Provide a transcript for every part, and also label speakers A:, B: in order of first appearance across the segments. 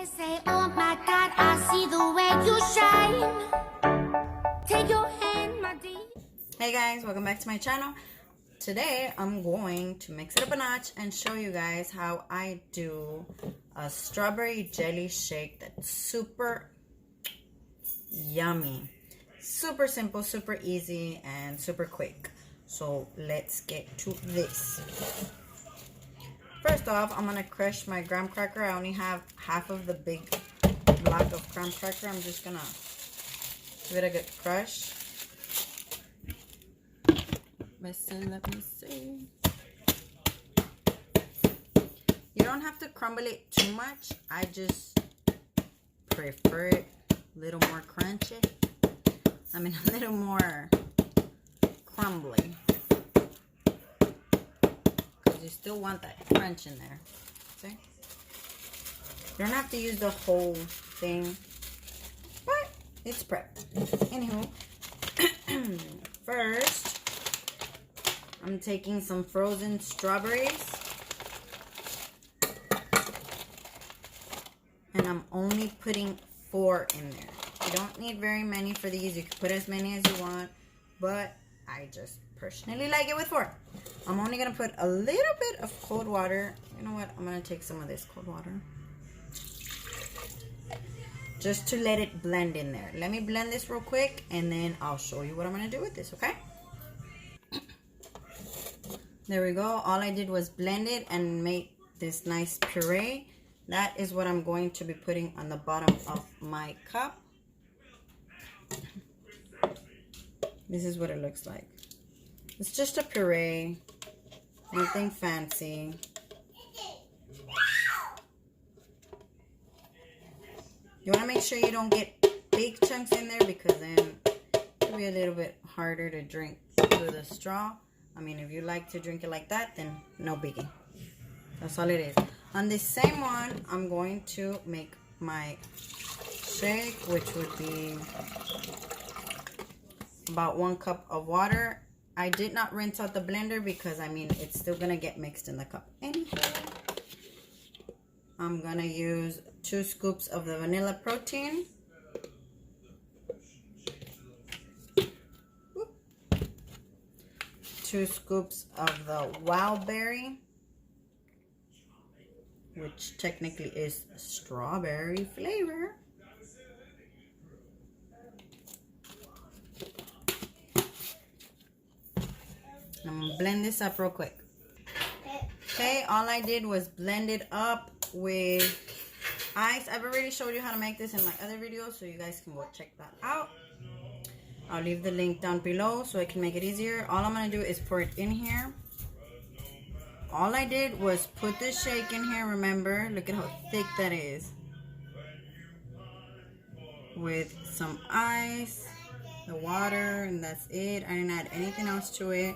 A: Say, oh my God, I see the way you shine. Take your hand, my dear.
B: Hey guys, welcome back to my channel. Today I'm going to mix it up a notch and show you guys how I do a strawberry jelly shake that's super yummy. Super simple, super easy, and super quick. So let's get to this. First off, I'm gonna crush my graham cracker. I only have half of the big block of graham cracker. I'm just gonna give it a good crush. Let me see. You don't have to crumble it too much. I just prefer it a little more crunchy. I mean, a little more crumbly. Because you still want that crunch in there. See? You don't have to use the whole thing. But it's prepped. Anywho. First, I'm taking some frozen strawberries. And I'm only putting 4 in there. You don't need very many for these. You can put as many as you want. But I just personally like it with 4. I'm only going to put a little bit of cold water. You know what? I'm going to take some of this cold water. Just to let it blend in there. Let me blend this real quick. And then I'll show you what I'm going to do with this. Okay? There we go. All I did was blend it and make this nice puree. That is what I'm going to be putting on the bottom of my cup. This is what it looks like. It's just a puree. Nothing fancy. You want to make sure you don't get big chunks in there because then it'll be a little bit harder to drink through the straw. I mean, if you like to drink it like that, then no biggie. That's all it is. On this same one, I'm going to make my shake, which would be about 1 cup of water. I did not rinse out the blender because, I mean, it's still going to get mixed in the cup anyhow. I'm going to use 2 scoops of the vanilla protein. 2 scoops of the wild berry, which technically is strawberry flavor. I'm gonna blend this up real quick. Okay, all I did was blend it up with ice. I've already showed you how to make this in my other videos, so you guys can go check that out. I'll leave the link down below so I can make it easier. All I'm going to do is pour it in here. All I did was put the shake in here, remember? Look at how thick that is. With some ice, the water, and that's it. I didn't add anything else to it.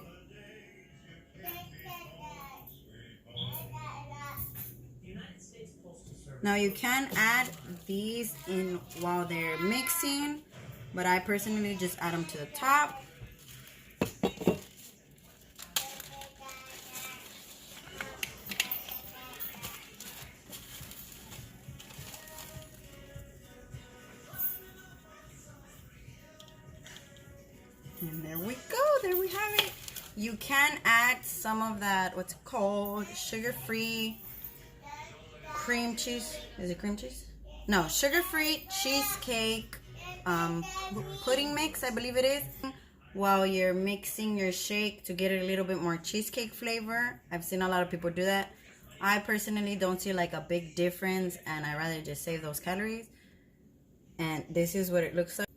B: Now you can add these in while they're mixing, but I personally just add them to the top. And there we go. There we have it. You can add some of that, what's it called? Sugar-free cream cheese. Is it cream cheese? No, sugar-free cheesecake pudding mix, I believe it is, while you're mixing your shake to get a little bit more cheesecake flavor. I've seen a lot of people do that. I personally don't see like a big difference, and I rather just save those calories. And this is what it looks like.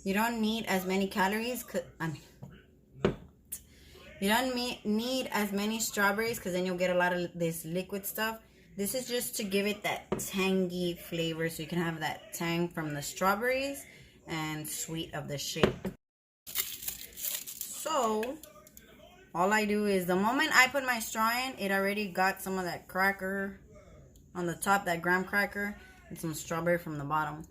B: You don't need as many calories, you don't need as many strawberries because then you'll get a lot of this liquid stuff. This is just to give it that tangy flavor, so you can have that tang from the strawberries and sweet of the shake. So all I do is the moment I put my straw in, it already got some of that cracker on the top, that graham cracker, and some strawberry from the bottom.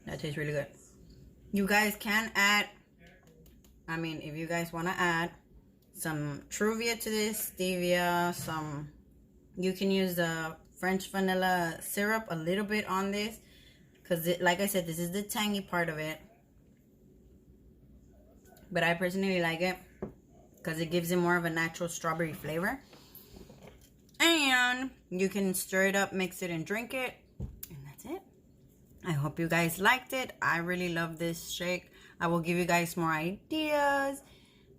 B: That tastes really good. You guys can add, I mean, if you guys want to add some Truvia to this, stevia, you can use the French vanilla syrup a little bit on this. Because, like I said, this is the tangy part of it. But I personally like it because it gives it more of a natural strawberry flavor. And you can stir it up, mix it, and drink it. And that's it. I hope you guys liked it. I really love this shake. I will give you guys more ideas.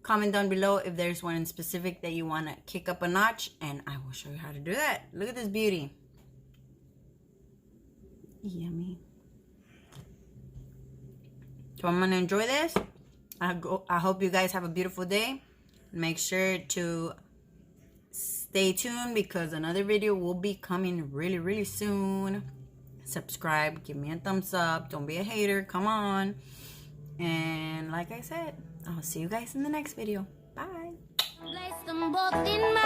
B: Comment down below if there's one in specific that you want to kick up a notch. And I will show you how to do that. Look at this beauty. Yummy. So I'm going to enjoy this. I hope you guys have a beautiful day. Make sure to stay tuned because another video will be coming really, really soon. Subscribe, give me a thumbs up. Don't be a hater. Come on. And like I said, I'll see you guys in the next video. Bye.
A: Place them both in my